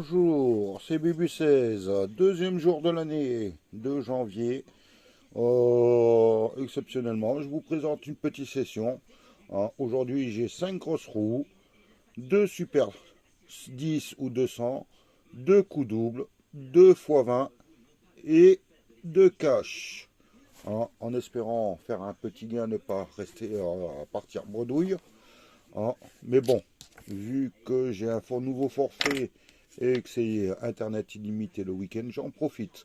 Bonjour, c'est Bubu16, deuxième jour de l'année, 2 janvier. Exceptionnellement, je vous présente une petite session. Aujourd'hui, j'ai 5 grosses roues, 2 Super 10 ou 200, 2 coups doubles, 2 x 20 et 2 cash. En espérant faire un petit gain, ne pas rester à partir bredouille. Mais bon, vu que j'ai un nouveau forfait et que c'est internet illimité le week-end, j'en profite.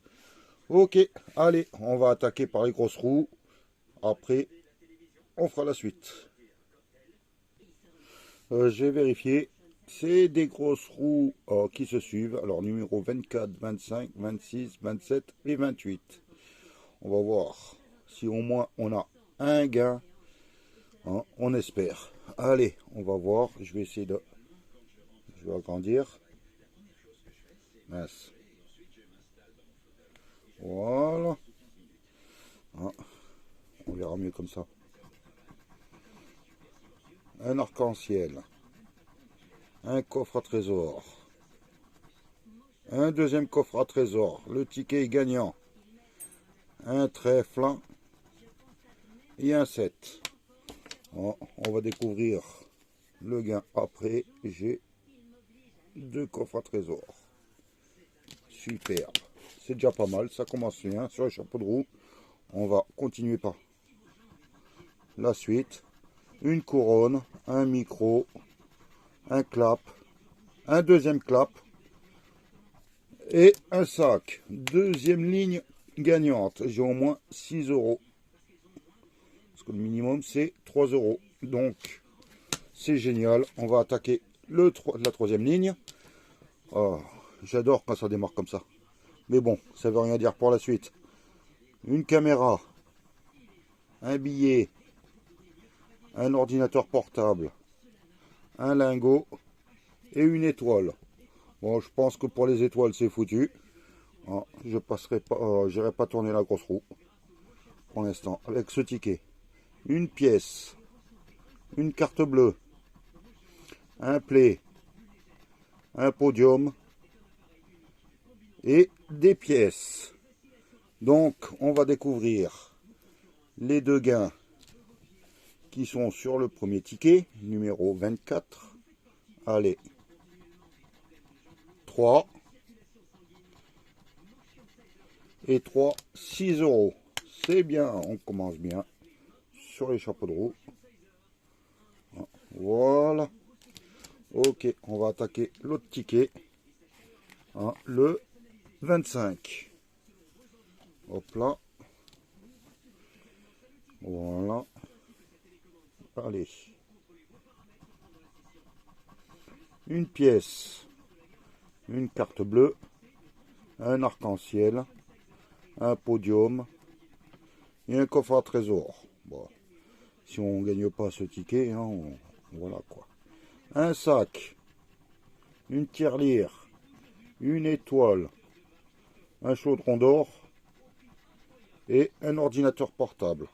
Ok, allez, on va attaquer par les grosses roues. Après, on fera la suite. J'ai vérifié. C'est des grosses roues qui se suivent. Alors, numéro 24, 25, 26, 27 et 28. On va voir si au moins on a un gain. On espère. Allez, on va voir. Je vais essayer de... Je vais agrandir. Mince. Voilà. On verra mieux comme ça. Un arc-en-ciel. Un coffre à trésor. Un deuxième coffre à trésor. Le ticket est gagnant. Un trèfle. Et un 7. On va découvrir le gain après. J'ai 2 coffres à trésor. Super. C'est déjà pas mal. Ça commence bien sur le chapeau de roue. On va continuer par la suite. Une couronne. Un micro. Un clap. Un deuxième clap. Et un sac. Deuxième ligne gagnante. J'ai au moins 6 euros. Parce que le minimum c'est 3 euros. Donc c'est génial. On va attaquer la troisième ligne. Oh, j'adore quand ça démarre comme ça. Mais bon, ça veut rien dire pour la suite. Une caméra. Un billet. Un ordinateur portable. Un lingot. Et une étoile. Bon, je pense que pour les étoiles c'est foutu. Je passerai pas, j'irai pas tourner la grosse roue pour l'instant avec ce ticket. Une pièce, une carte bleue, un play, un podium et des pièces. Donc on va découvrir les 2 gains qui sont sur le premier ticket, numéro 24. Allez, 3 et 3, 6 euros. C'est bien, on commence bien sur les chapeaux de roue. Voilà. Ok, on va attaquer l'autre ticket. Le 25. Hop là. Voilà. Allez. Une pièce. Une carte bleue. Un arc-en-ciel. Un podium. Et un coffre à trésor. Bon. Si on ne gagne pas ce ticket, voilà quoi. Un sac. Une tirelire. Une étoile. Un chaudron d'or. Et un ordinateur portable.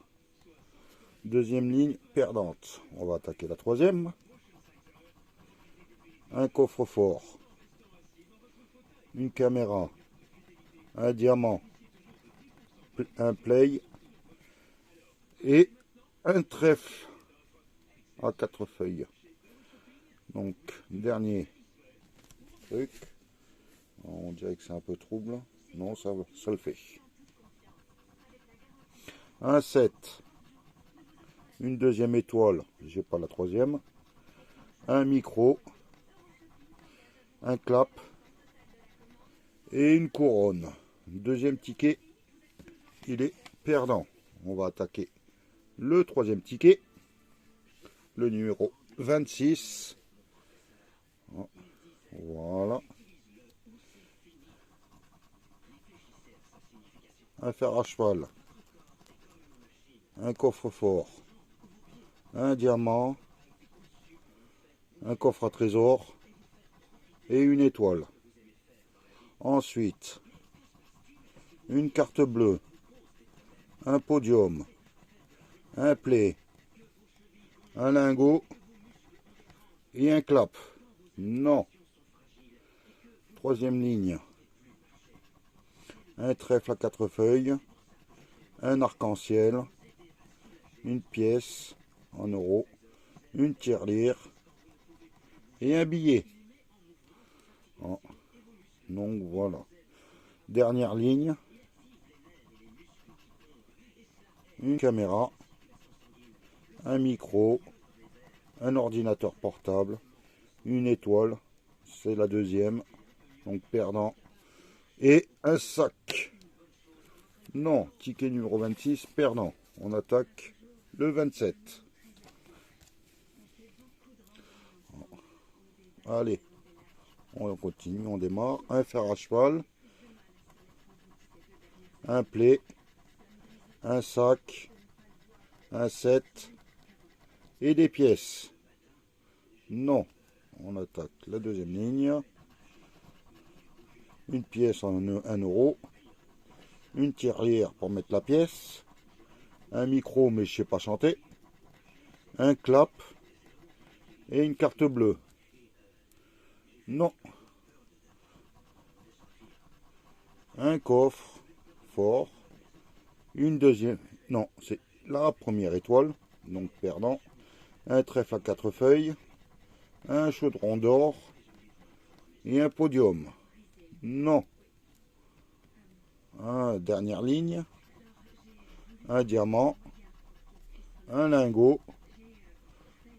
Deuxième ligne perdante. On va attaquer la troisième. Un coffre-fort. Une caméra. Un diamant. Un play. Et un trèfle à 4 feuilles. Donc, dernier truc. On dirait que c'est un peu trouble. Non, ça le fait. Un 7. Une deuxième étoile. J'ai pas la troisième. Un micro. Un clap. Et une couronne. Deuxième ticket. Il est perdant. On va attaquer le troisième ticket. Le numéro 26. Voilà. Un fer à cheval. Un coffre-fort. Un diamant. Un coffre à trésor. Et une étoile. Ensuite, une carte bleue. Un podium. Un play. Un lingot. Et un clap. Non. Troisième ligne, un trèfle à 4 feuilles, un arc-en-ciel, une pièce en euros, une tirelire et un billet. Donc voilà. Dernière ligne, une caméra, un micro, un ordinateur portable, une étoile, c'est la deuxième, donc perdant, et un sac. Non, ticket numéro 26, perdant. On attaque le 27. Allez, on continue, on démarre. Un fer à cheval, un play, un sac, un 7 et des pièces. Non, on attaque la deuxième ligne. Une pièce en 1 euro, une tirelire pour mettre la pièce, un micro mais je sais pas chanter, un clap et une carte bleue. Non. Un coffre fort, une deuxième, non, c'est la première étoile, donc perdant, un trèfle à 4 feuilles, un chaudron d'or et un podium. Non. Dernière ligne, un diamant, un lingot,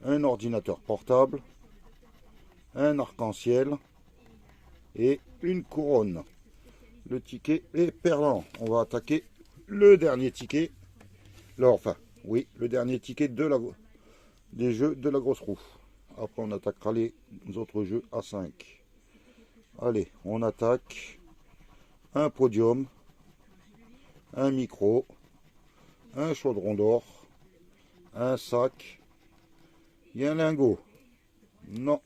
un ordinateur portable, un arc-en-ciel et une couronne. Le ticket est perdant. On va attaquer le dernier ticket. Alors, enfin, oui, le dernier ticket des jeux de la grosse roue. Après, on attaquera les autres jeux à 5. Allez, on attaque un podium, un micro, un chaudron d'or, un sac et un lingot. Non.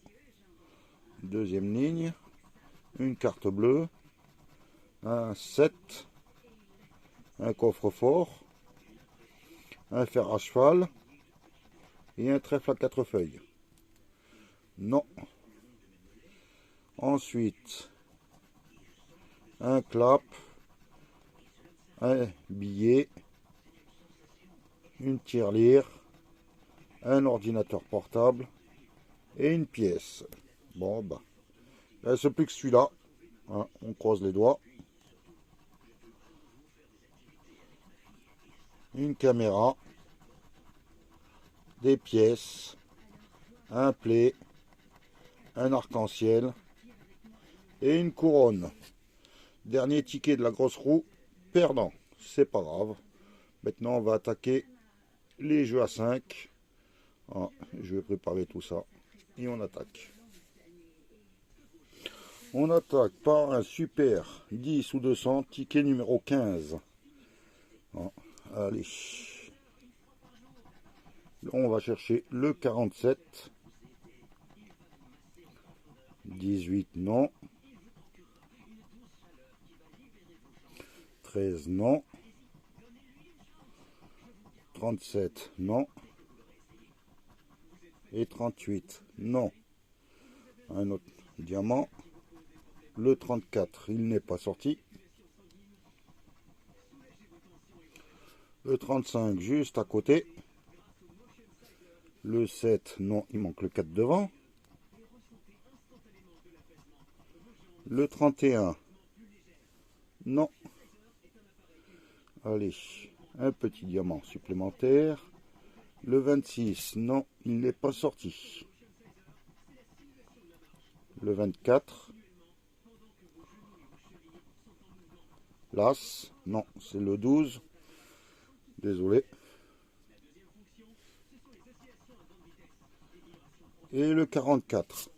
Deuxième ligne, une carte bleue, un 7, un coffre-fort, un fer à cheval et un trèfle à 4 feuilles. Non. Ensuite, un clap, un billet, une tirelire, un ordinateur portable et une pièce. Bon, bah, il ne reste plus que celui-là. Hein, on croise les doigts. Une caméra, des pièces, un play, un arc-en-ciel et une couronne. Dernier ticket de la grosse roue, perdant. C'est pas grave. Maintenant, on va attaquer les jeux à 5. Ah, je vais préparer tout ça et on attaque. On attaque par un super 10 ou 200, ticket numéro 15. Ah, allez. Là, on va chercher le 47. 18, non. 13, non. 37, non. Et 38, non. Un autre diamant. Le 34, il n'est pas sorti. Le 35, juste à côté. Le 7, non, il manque le 4 devant. Le 31, non. Allez, un petit diamant supplémentaire. Le 26, non, il n'est pas sorti. Le 24. L'As, non, c'est le 12. Désolé. Et le 44.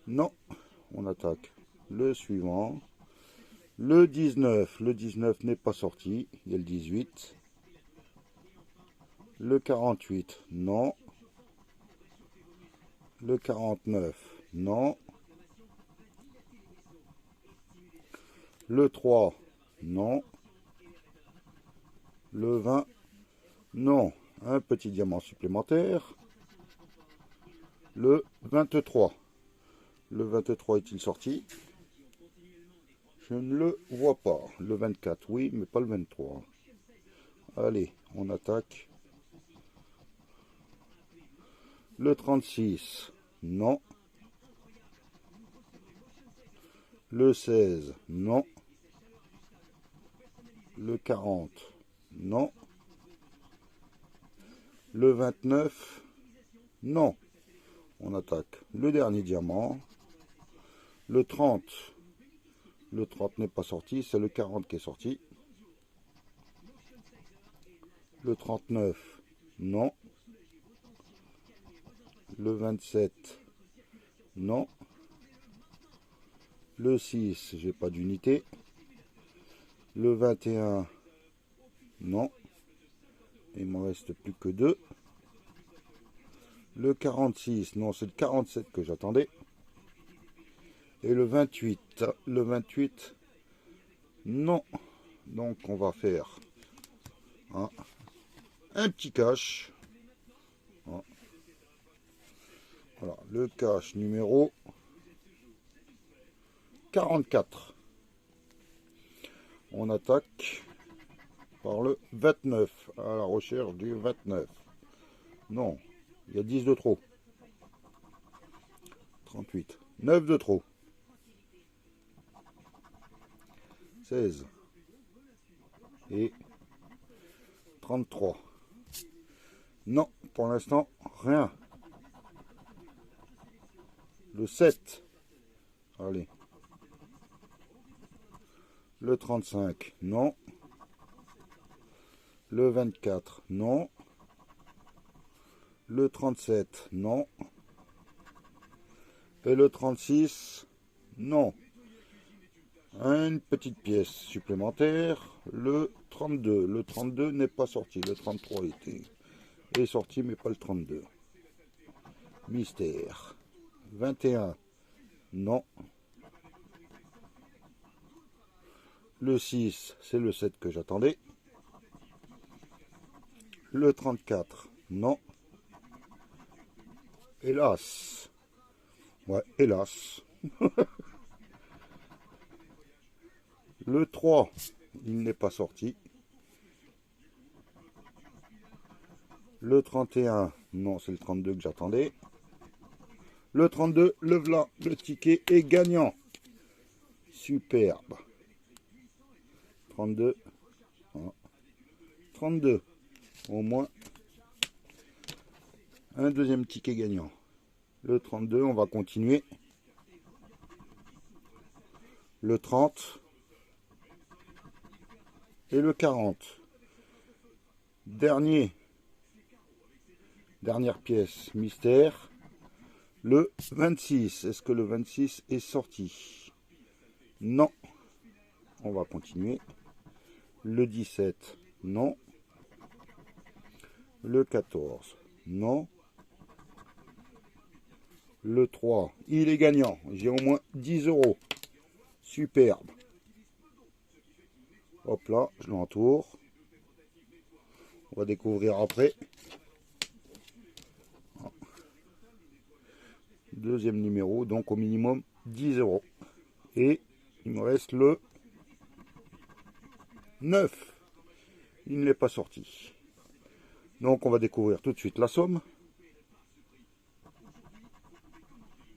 Non, on attaque le suivant. Le 19. Le 19 n'est pas sorti. Il y a le 18. Le 48. Non. Le 49. Non. Le 3. Non. Le 20. Non. Un petit diamant supplémentaire. Le 23. Le 23 est-il sorti? Je ne le vois pas. Le 24, oui, mais pas le 23. Allez, on attaque. Le 36, non. Le 16, non. Le 40, non. Le 29, non. On attaque le dernier diamant. Le 30, le 30 n'est pas sorti, c'est le 40 qui est sorti. Le 39, non. Le 27, non. Le 6, j'ai pas d'unité. Le 21, non. Il m'en reste plus que 2. Le 46, non, c'est le 47 que j'attendais. Et le 28, non. Donc on va faire un petit cash. Voilà, le cash numéro 44. On attaque par le 29, à la recherche du 29. Non, il y a 10 de trop. 38, 9 de trop. 16 et 33. Non, pour l'instant, rien. Le 7. Allez. Le 35, non. Le 24, non. Le 37, non. Et le 36, non. Une petite pièce supplémentaire, le 32. Le 32 n'est pas sorti, le 33 est sorti, mais pas le 32. Mystère. 21, non. Le 6, c'est le 7 que j'attendais. Le 34, non. Hélas. Ouais, hélas. Le 3, il n'est pas sorti. Le 31, non, c'est le 32 que j'attendais. Le 32, le voilà, le ticket est gagnant. Superbe. 32. 32. Au moins un deuxième ticket gagnant. Le 32, on va continuer. Le 30. Et le 40. Dernière pièce mystère. Le 26. Est-ce que le 26 est sorti? Non. On va continuer. Le 17. Non. Le 14. Non. Le 3. Il est gagnant. J'ai au moins 10 euros. Superbe. Hop là, je l'entoure. On va découvrir après. Deuxième numéro, donc au minimum 10 euros. Et il me reste le 9. Il ne l'est pas sorti. Donc on va découvrir tout de suite la somme.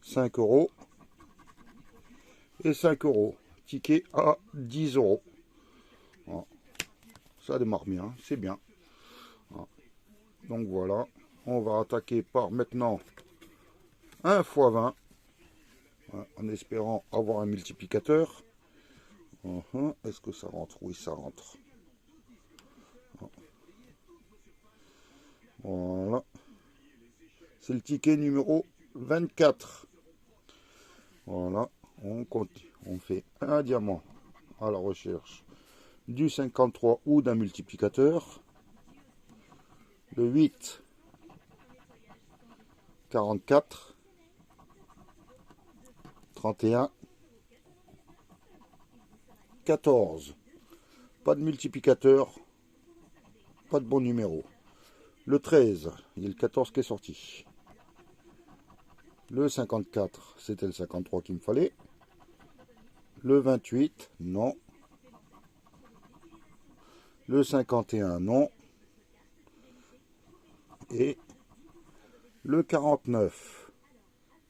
5 euros. Et 5 euros. Ticket à 10 euros. Voilà. Ça démarre bien, c'est bien. Voilà. Donc voilà, on va attaquer par maintenant 1 x 20. Voilà, en espérant avoir un multiplicateur. Est-ce que ça rentre? Oui, ça rentre. Voilà. C'est le ticket numéro 24. Voilà. On continue. On fait un diamant à la recherche du 53 ou d'un multiplicateur. Le 8. 44. 31. 14. Pas de multiplicateur. Pas de bon numéro. Le 13, il y a le 14 qui est sorti. Le 54, c'était le 53 qu'il me fallait. Le 28, non. Le 51, non. Et le 49,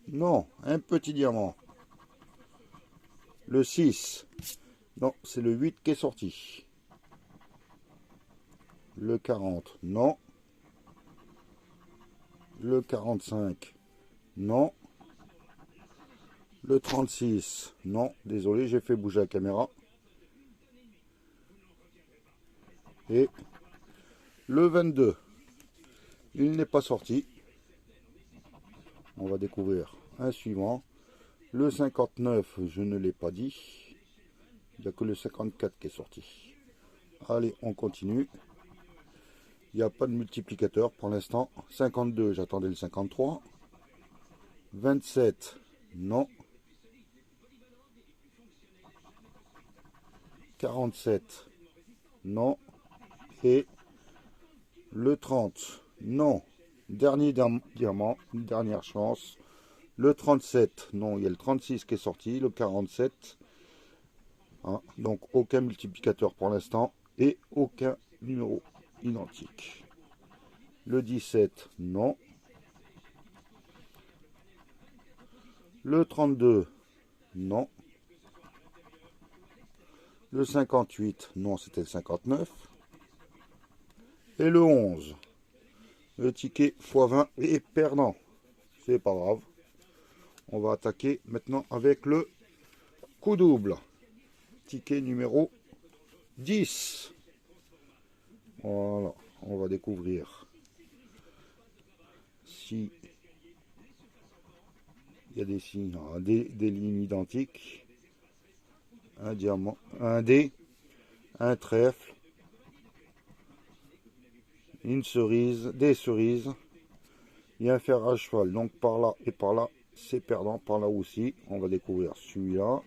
non. Un petit diamant. Le 6, non, c'est le 8 qui est sorti. Le 40, non. Le 45, non. Le 36, non. Désolé, j'ai fait bouger la caméra. Et le 22, il n'est pas sorti. On va découvrir un suivant. Le 59, je ne l'ai pas dit. Il n'y a que le 54 qui est sorti. Allez, on continue. Il n'y a pas de multiplicateur pour l'instant. 52, j'attendais le 53. 27, non. 47, non. Et le 30, non. Dernier diamant, une dernière chance. Le 37, non, il y a le 36 qui est sorti. Le 47, hein, donc aucun multiplicateur pour l'instant. Et aucun numéro identique. Le 17, non. Le 32, non. Le 58, non, c'était le 59. Et le 11, le ticket x20 est perdant. C'est pas grave. On va attaquer maintenant avec le coup double. Ticket numéro 10. Voilà, on va découvrir si il y a des signes, des lignes identiques. Un diamant, un dé, un trèfle, une cerise, des cerises. Il y a un fer à cheval, donc par là et par là, c'est perdant. Par là aussi, on va découvrir celui-là.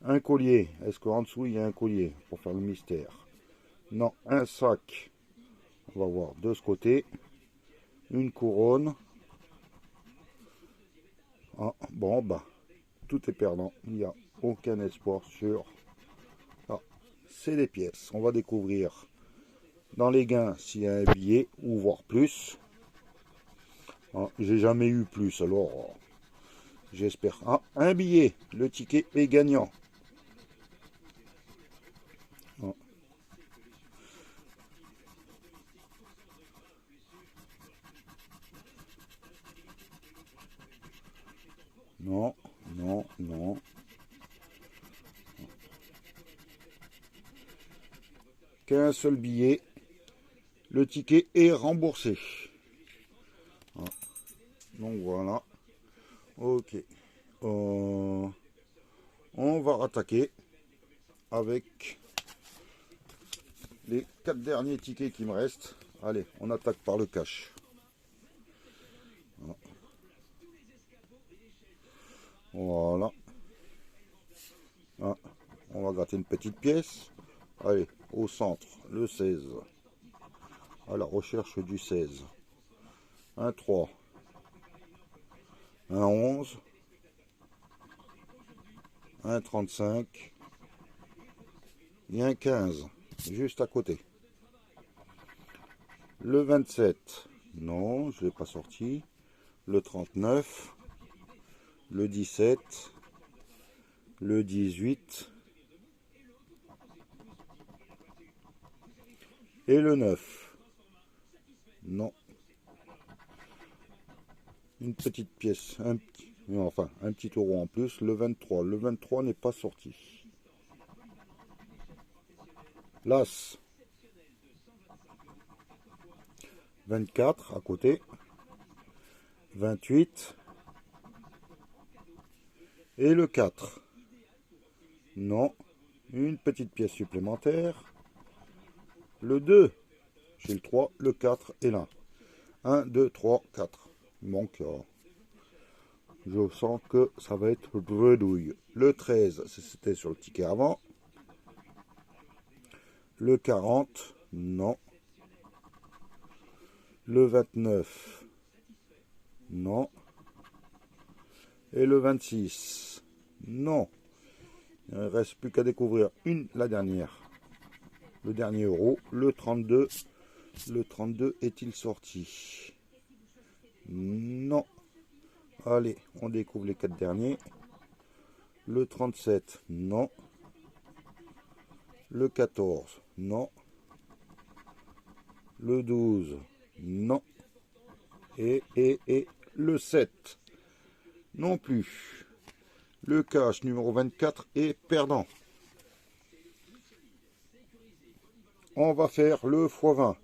Un collier, est-ce qu'en dessous il y a un collier pour faire le mystère? Non, un sac. On va voir de ce côté. Une couronne. Ah, bon, bah, tout est perdant. Il n'y a aucun espoir sur... Ah, c'est des pièces. On va découvrir dans les gains s'il y a un billet ou voire plus. Ah, j'ai jamais eu plus, alors j'espère. Ah, un billet. Le ticket est gagnant. Ah. Non, non, non. Qu'un seul billet. Le ticket est remboursé. Ah. Donc voilà. Ok. On va attaquer avec les 4 derniers tickets qui me restent. Allez, on attaque par le cash. Voilà. Ah, on va gratter une petite pièce. Allez, au centre, le 16. À la recherche du 16. Un 3. Un 11. Un 35. Et un 15. Juste à côté. Le 27. Non, je ne l'ai pas sorti. Le 39. Le 17. Le 18. Et le 9. Non. Une petite pièce. Enfin, un petit euro en plus. Le 23. Le 23 n'est pas sorti. L'As. 24 à côté. 28. Et le 4. Non. Une petite pièce supplémentaire. Le 2. J'ai le 3, le 4 et l'1. 1, 2, 3, 4. Donc, je sens que ça va être bredouille. Le 13, c'était sur le ticket avant. Le 40, non. Le 29, non. Et le 26, non. Il ne reste plus qu'à découvrir la dernière. Le dernier euro, le 32. Le 32 est-il sorti? Non. Allez, on découvre les 4 derniers. Le 37, non. Le 14, non. Le 12, non. Et le 7, non plus. Le cash numéro 24 est perdant. On va faire le x20.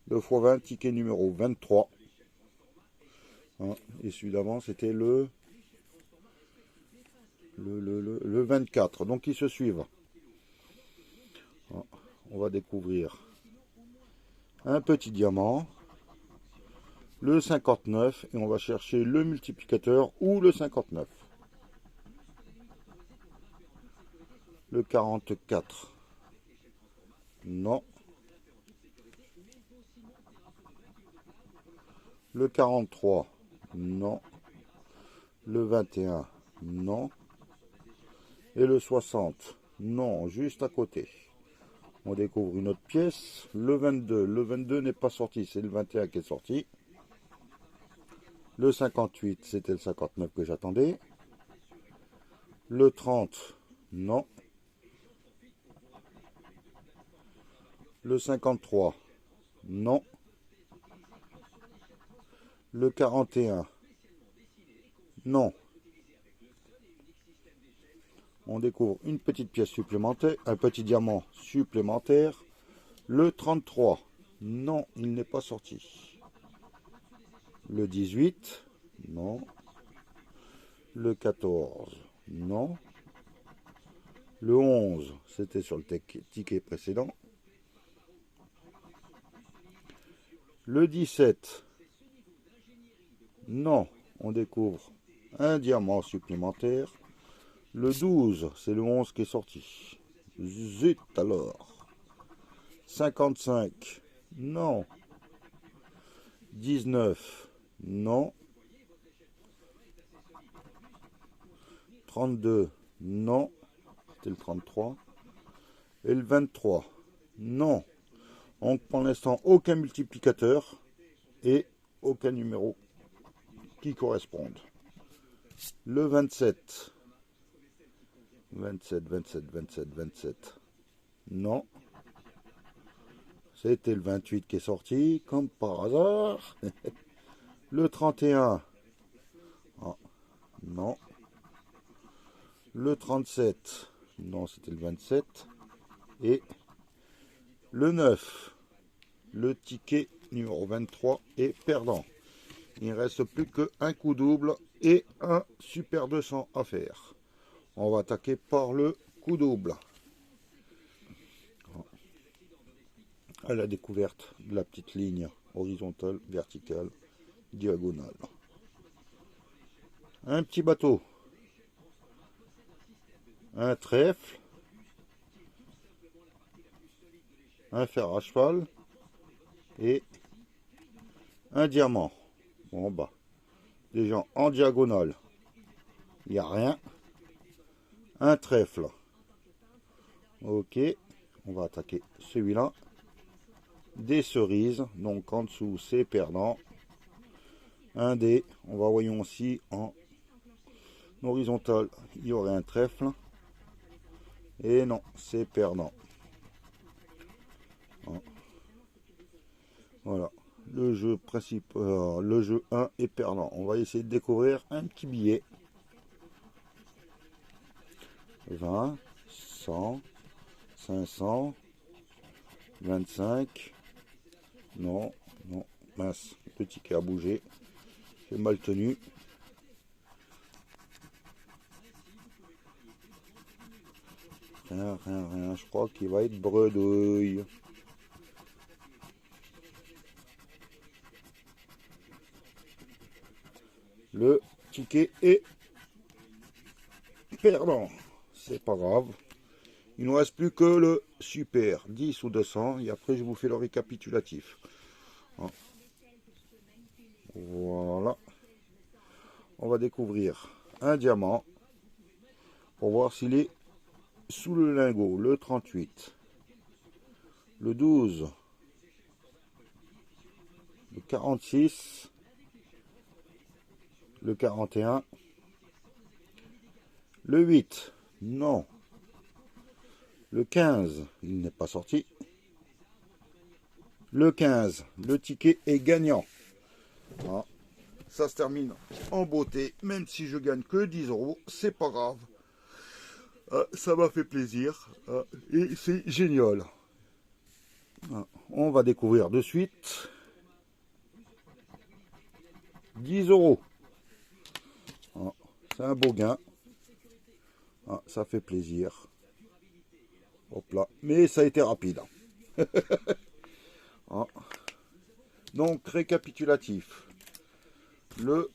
Le x20, ticket numéro 23. Hein, et celui d'avant, c'était le 24. Donc, ils se suivent. Hein, on va découvrir un petit diamant. Le 59. Et on va chercher le multiplicateur ou le 59. Le 44. Non. Le 43. Non. Le 21. Non. Et le 60. Non, juste à côté. On découvre une autre pièce. Le 22. Le 22 n'est pas sorti. C'est le 21 qui est sorti. Le 58, c'était le 59 que j'attendais. Le 30, non. Le 53, non. Le 41, non. On découvre une petite pièce supplémentaire, un petit diamant supplémentaire. Le 33, non, il n'est pas sorti. Le 18, non. Le 14, non. Le 11, c'était sur le ticket précédent. Le 17, non, on découvre un diamant supplémentaire. Le 12, c'est le 11 qui est sorti. Zut alors. 55, non. 19, non. 32, non. C'était le 33. Et le 23, non. Donc pour l'instant, aucun multiplicateur et aucun numéro qui correspondent. Le 27, 27, 27, 27, 27, non. C'était le 28 qui est sorti, comme par hasard. Le 31, ah, non. Le 37, non, c'était le 27. Et le 9, le ticket numéro 23 est perdant. Il ne reste plus qu'un coup double et un super 200 à faire. On va attaquer par le coup double. À la découverte de la petite ligne horizontale, verticale, diagonale. Un petit bateau. Un trèfle. Un fer à cheval. Et un diamant. Bon bah, déjà en diagonale, il n'y a rien. Un trèfle. Ok, on va attaquer celui-là. Des cerises, donc en dessous c'est perdant. Un dé, on va voyons aussi en horizontal, il y aurait un trèfle. Et non, c'est perdant. Voilà, le jeu principal, le jeu 1 est perdant. On va essayer de découvrir un petit billet. 20, 100, 500, 25. Non, non, mince, le ticket a bougé. C'est mal tenu. Rien, rien, rien. Je crois qu'il va être bredouille. Le ticket est perdant. C'est pas grave. Il ne nous reste plus que le super 10 ou 200. Et après, je vous fais le récapitulatif. Voilà. On va découvrir un diamant pour voir s'il est sous le lingot, le 38, le 12, le 46, le 41, le 8, non, le 15, il n'est pas sorti, le 15, le ticket est gagnant. Voilà. Ça se termine en beauté, même si je gagne que 10 euros, c'est pas grave. Ça m'a fait plaisir et c'est génial. On va découvrir de suite. 10 euros. C'est un beau gain. Ça fait plaisir. Hop là. Mais ça a été rapide. Donc, récapitulatif. Le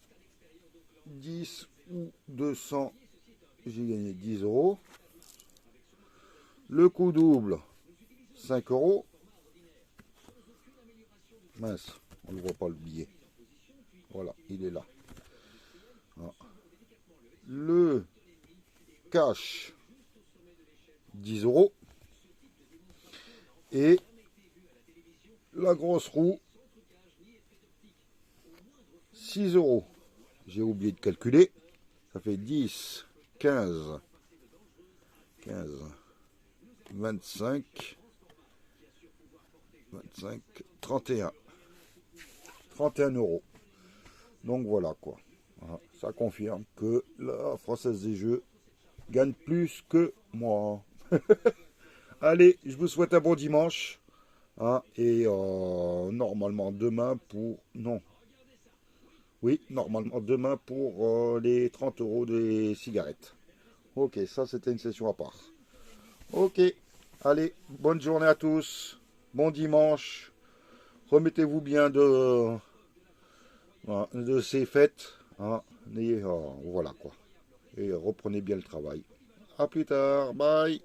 10 ou 200, j'ai gagné 10 euros. Le coup double, 5 euros. Mince, on ne voit pas le billet. Voilà, il est là. Le cash, 10 euros. Et la grosse roue, 6 euros. J'ai oublié de calculer. Ça fait 10, 15, 25, 31. 31 euros. Donc voilà quoi. Voilà, ça confirme que la Française des Jeux gagne plus que moi. Allez, je vous souhaite un bon dimanche. Et normalement demain pour... Non. Oui, normalement demain pour les 30 euros des cigarettes. Ok, ça c'était une session à part. Ok, allez, bonne journée à tous. Bon dimanche. Remettez-vous bien de ces fêtes. Et, voilà quoi. Et reprenez bien le travail. À plus tard. Bye.